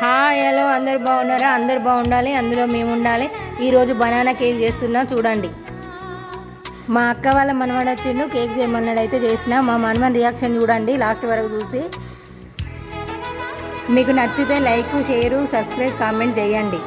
Hi hello, అందరు బాగున్నారా? అందరు బాగుండాలి, అందులో మేము ఉండాలి. ఈరోజు బనానా కేక్ చేస్తున్నా, చూడండి. మా అక్క వాళ్ళ మనవడు వచ్చిండు, కేక్ చేయమన్నాడు, అయితే చేసిన. మా మనవన్ రియాక్షన్ చూడండి లాస్ట్ వరకు చూసి. మీకు నచ్చితే లైక్, షేరు, సబ్స్క్రైబ్, కామెంట్ చేయండి.